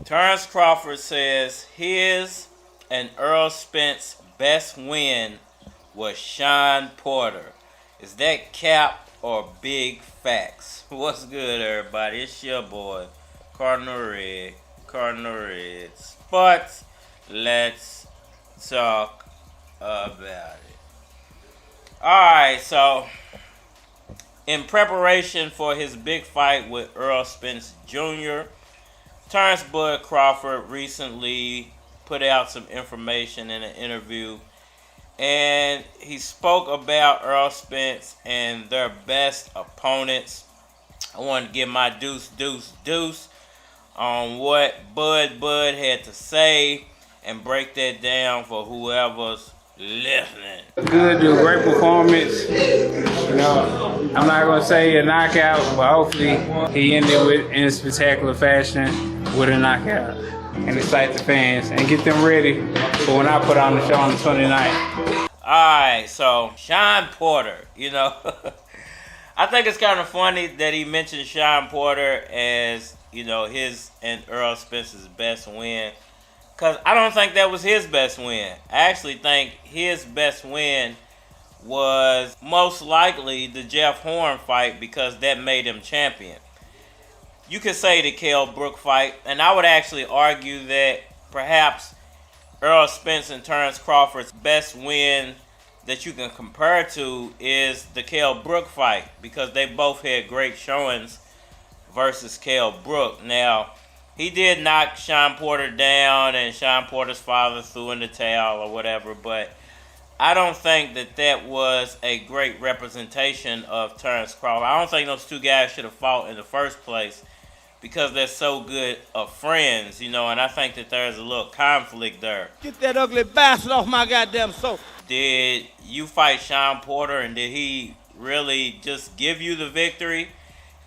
Terence Crawford says his and Errol Spence best win was Shawn Porter. Is that cap or big facts? What's good, everybody? It's your boy, Cardinal Red Sports. Let's talk about it. Alright, so in preparation for his big fight with Errol Spence Jr., Terence Bud Crawford recently put out some information in an interview, and he spoke about Errol Spence and their best opponents. I wanted to give my deuce on what Bud had to say and break that down for whoever's listening. Good, do a great performance. You know, I'm not going to say a knockout, but hopefully he ended with in spectacular fashion with a knockout and excite the fans and get them ready for when I put on the show on the 29th. Alright, so Shawn Porter, you know, I think it's kind of funny that he mentioned Shawn Porter as, you know, his and Errol Spence's best win, because I don't think that was his best win. I actually think his best win was most likely the Jeff Horn fight, because that made him champion. You could say the Kell Brook fight, and I would actually argue that perhaps Errol Spence and Terence Crawford's best win that you can compare to is the Kell Brook fight, because they both had great showings versus Kell Brook. Now, he did knock Shawn Porter down, and Shawn Porter's father threw in the towel or whatever, but I don't think that was a great representation of Terence Crawford. I don't think those two guys should have fought in the first place, because they're so good of friends, you know, and I think that there's a little conflict there. Get that ugly bastard off my goddamn sofa. Did you fight Shawn Porter, and did he really just give you the victory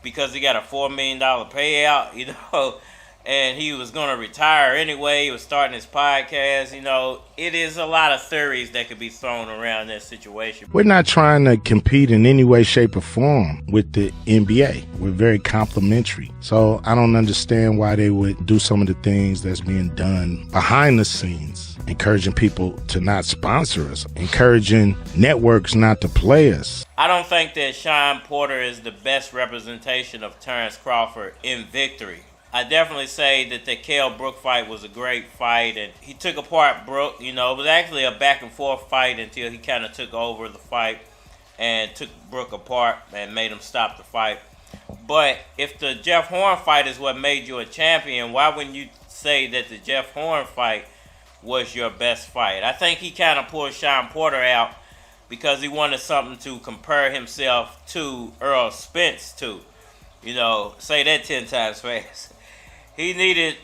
because he got a $4 million payout, you know, and he was going to retire anyway? He was starting his podcast, you know. It is a lot of theories that could be thrown around that situation. We're not trying to compete in any way, shape, or form with the NBA. We're very complimentary. So I don't understand why they would do some of the things that's being done behind the scenes, encouraging people to not sponsor us, encouraging networks not to play us. I don't think that Shawn Porter is the best representation of Terence Crawford in victory. I definitely say that the Kell Brook fight was a great fight, and he took apart Brook. You know, it was actually a back and forth fight until he kind of took over the fight and took Brook apart and made him stop the fight. But if the Jeff Horn fight is what made you a champion, why wouldn't you say that the Jeff Horn fight was your best fight? I think he kind of pulled Shawn Porter out because he wanted something to compare himself to Errol Spence to. You know, say that 10 times fast. He needed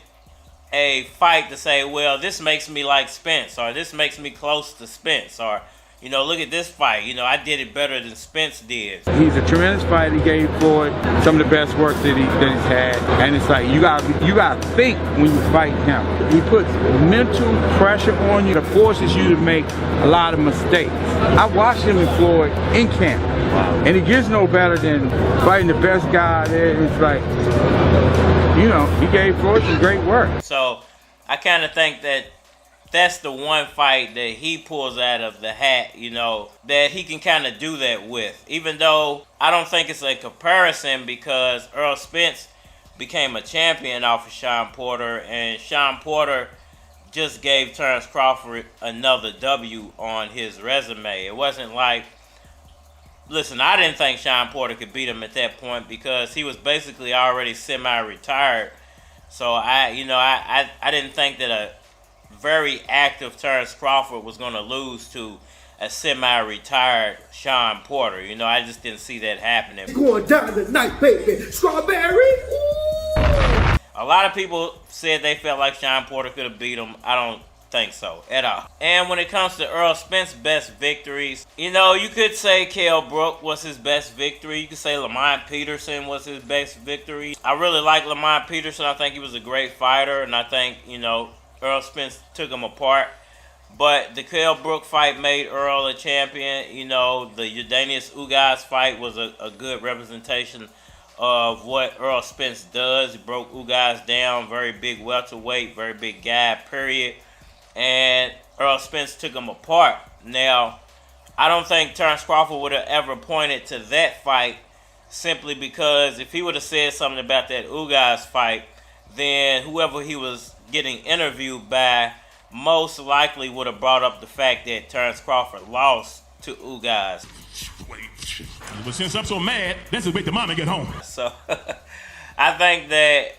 a fight to say, well, this makes me like Spence, or this makes me close to Spence, or, you know, look at this fight. You know, I did it better than Spence did. He's a tremendous fight. He gave Floyd some of the best work that he's had, and it's like you got to think when you fight him. He puts mental pressure on you that forces you to make a lot of mistakes. I watched him and Floyd in camp, and it gets no better than fighting the best guy there. It's like, you know, he gave Floyd some great work. So I kind of think that that's the one fight that he pulls out of the hat, you know, that he can kind of do that with. Even though I don't think it's a comparison, because Errol Spence became a champion off of Shawn Porter, and Shawn Porter just gave Terence Crawford another W on his resume. It wasn't like, listen, I didn't think Shawn Porter could beat him at that point, because he was basically already semi-retired. So I didn't think that a very active Terence Crawford was going to lose to a semi-retired Shawn Porter. You know, I just didn't see that happening. It's going down tonight, baby. Strawberry. Ooh. A lot of people said they felt like Shawn Porter could have beat him. I don't think so at all. And when it comes to Errol Spence's best victories, you know, you could say Kell Brook was his best victory. You could say Lamont Peterson was his best victory. I really like Lamont Peterson. I think he was a great fighter, and I think, you know, Errol Spence took him apart. But the Kell Brook fight made Earl a champion. You know, the Udanius Ugas fight was a good representation of what Errol Spence does. He broke Ugas down, very big welterweight, very big guy, period. And Errol Spence took him apart. Now, I don't think Terence Crawford would have ever pointed to that fight, simply because if he would have said something about that Ugas fight, then whoever he was getting interviewed by most likely would have brought up the fact that Terence Crawford lost to Ugas. But since I'm so mad, let's just wait till Mama get home. So I think that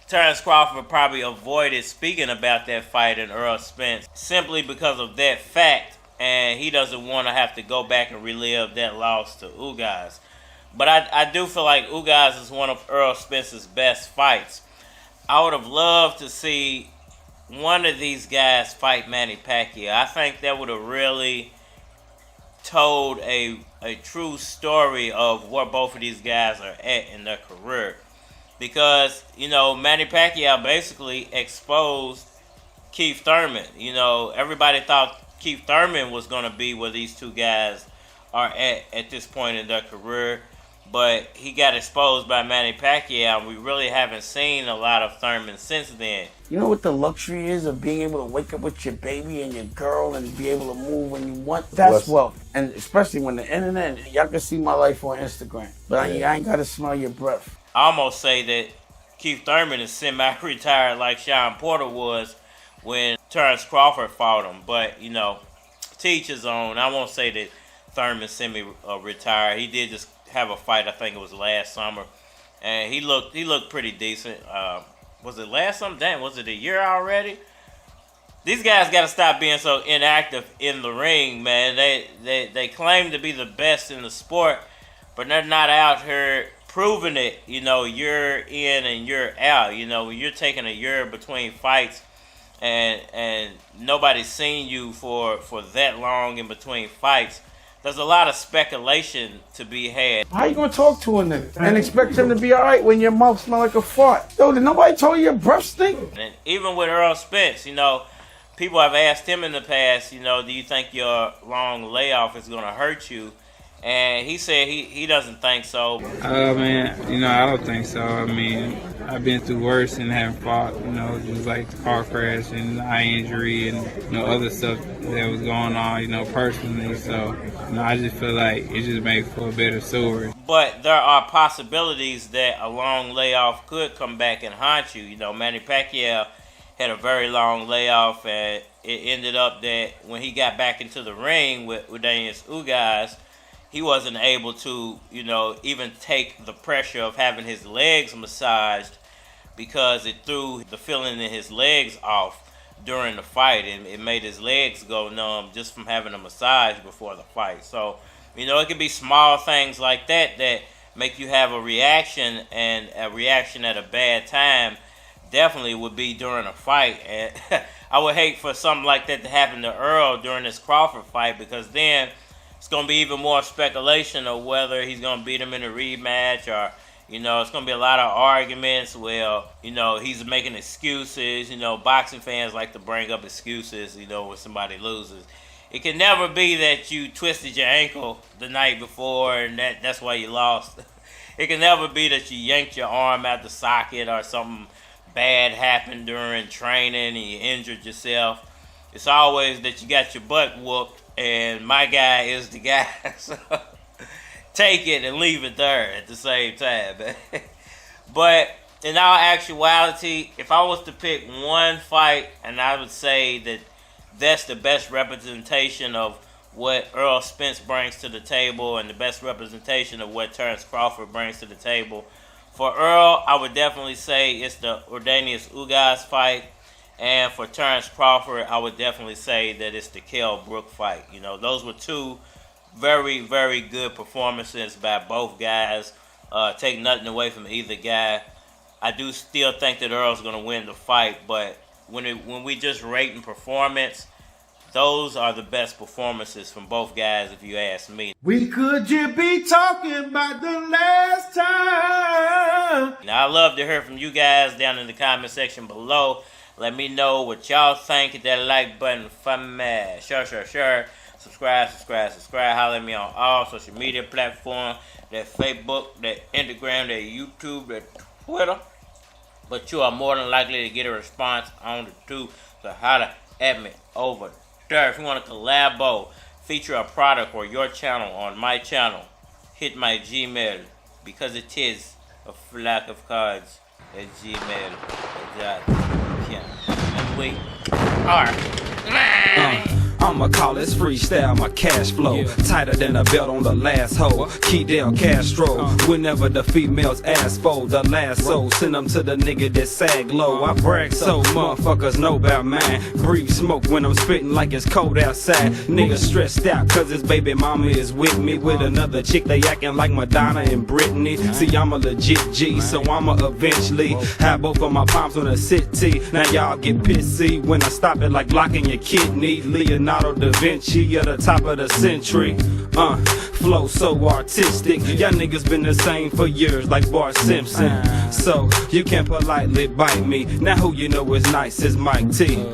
Terence Crawford probably avoided speaking about that fight in Errol Spence simply because of that fact, and he doesn't want to have to go back and relive that loss to Ugas. But I do feel like Ugas is one of Errol Spence's best fights. I would have loved to see one of these guys fight Manny Pacquiao. I think that would have really told a true story of where both of these guys are at in their career. Because, you know, Manny Pacquiao basically exposed Keith Thurman. You know, everybody thought Keith Thurman was going to be where these two guys are at this point in their career. But he got exposed by Manny Pacquiao, and we really haven't seen a lot of Thurman since then. You know what the luxury is of being able to wake up with your baby and your girl and be able to move when you want? That's wealth. And especially when the internet, y'all can see my life on Instagram. But I ain't got to smell your breath. I almost say that Keith Thurman is semi-retired like Shawn Porter was when Terence Crawford fought him. But, you know, to each his own. I won't say that Thurman semi-retired. He did just have a fight, I think it was last summer, and he looked pretty decent. Was it last summer? Damn, was it a year already? These guys got to stop being so inactive in the ring, man. They claim to be the best in the sport, but they're not out here proving it. You know, year in and year out. You know, when you're taking a year between fights, and nobody's seen you for that long in between fights. There's a lot of speculation to be had. How you gonna talk to a nigga and expect him to be all right when your mouth smell like a fart? Yo, did nobody tell you your breath stink? And even with Errol Spence, you know, people have asked him in the past, you know, do you think your long layoff is gonna hurt you? And he said he doesn't think so. Man, you know, I don't think so. I mean, I've been through worse and haven't fought, you know, just like the car crash and the eye injury and, you know, other stuff that was going on, you know, personally. So, you know, I just feel like it just makes for a better story. But there are possibilities that a long layoff could come back and haunt you. You know, Manny Pacquiao had a very long layoff, and it ended up that when he got back into the ring with Udanius Ugas, he wasn't able to, you know, even take the pressure of having his legs massaged because it threw the feeling in his legs off during the fight, and it made his legs go numb just from having a massage before the fight. So, you know, it could be small things like that that make you have a reaction, and a reaction at a bad time definitely would be during a fight. And I would hate for something like that to happen to Earl during this Crawford fight, because then it's going to be even more speculation of whether he's going to beat him in a rematch, or, you know, it's going to be a lot of arguments. Well, you know, he's making excuses. You know, boxing fans like to bring up excuses, you know, when somebody loses. It can never be that you twisted your ankle the night before and that's why you lost. It can never be that you yanked your arm out the socket or something bad happened during training and you injured yourself. It's always that you got your butt whooped and my guy is the guy. So take it and leave it there at the same time. But in all actuality, if I was to pick one fight, and I would say that that's the best representation of what Errol Spence brings to the table and the best representation of what Terence Crawford brings to the table. For Earl, I would definitely say it's the Udanius Ugas fight. And for Terence Crawford, I would definitely say that it's the Kell Brook fight. You know, those were two very, very good performances by both guys. Take nothing away from either guy. I do still think that Earl's going to win the fight, but when we just rating performance, those are the best performances from both guys, if you ask me. We could just be talking about the last time. Now, I love to hear from you guys down in the comment section below. Let me know what y'all think. Hit that like button for me. Sure. Subscribe. Holler at me on all social media platforms. That Facebook, that Instagram, that YouTube, that Twitter. But you are more than likely to get a response on the two. So holler at me over there. If you want to collabo, feature a product or your channel on my channel, hit my Gmail, because it is a flock of cards at gmail.com. And we are. I'ma call this freestyle my cash flow. Tighter than a belt on the last hole. Kidel Castro. Whenever the females ask for the lasso, send them to the nigga that sag low. I brag so motherfuckers know about mine. Breathe smoke when I'm spitting like it's cold outside. Niggas stressed out cause his baby mama is with me. With another chick they acting like Madonna and Britney. See, I'm a legit G, so I'ma eventually have both of my palms on a city. Now y'all get pissy when I stop it like blocking your kidney. Leonardo da Vinci at the top of the century. Flow so artistic. Y'all niggas been the same for years like Bart Simpson. So you can't politely bite me. Now who you know is nice is Mike T.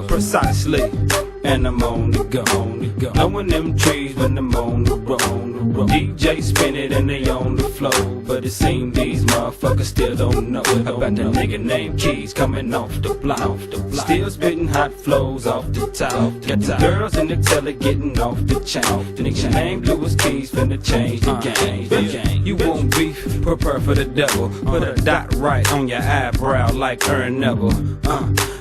Precisely. And I'm on the go. Blowing them trees when I'm on the road. DJ spin it and they on the flow. But it seems these motherfuckers still don't know about the nigga named Keys coming off the block. Still spitting hot flows off the top. Got the girls in the telly getting off the chain. The nigga named Lewis Keys finna change the game. You want beef? Prepare for the devil. Put a dot right on your eyebrow like Ern Neville.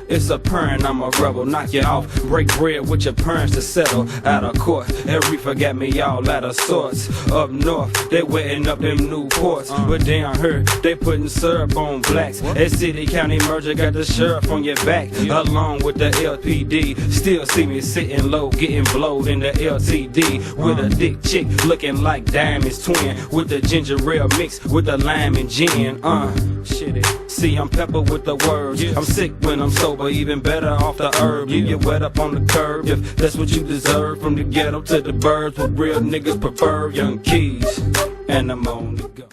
It's a purring, I'm a rebel. Knock you off, break bread with your parents to settle. Out of court, every forgot me all out of sorts. Up north, they wetting up them new ports. But down here, they putting syrup on blacks. That city county merger got the sheriff on your back, along with the LPD. Still see me sitting low, getting blowed in the LTD. With a thick chick looking like Diamond's twin. With the ginger ale mixed with the lime and gin. Shit. See, I'm pepper with the words. I'm sick when I'm sober, even better off the herb. You get wet up on the curb if that's what you deserve. From the ghetto to the birds, what real niggas prefer. Young Keys, and I'm on the go.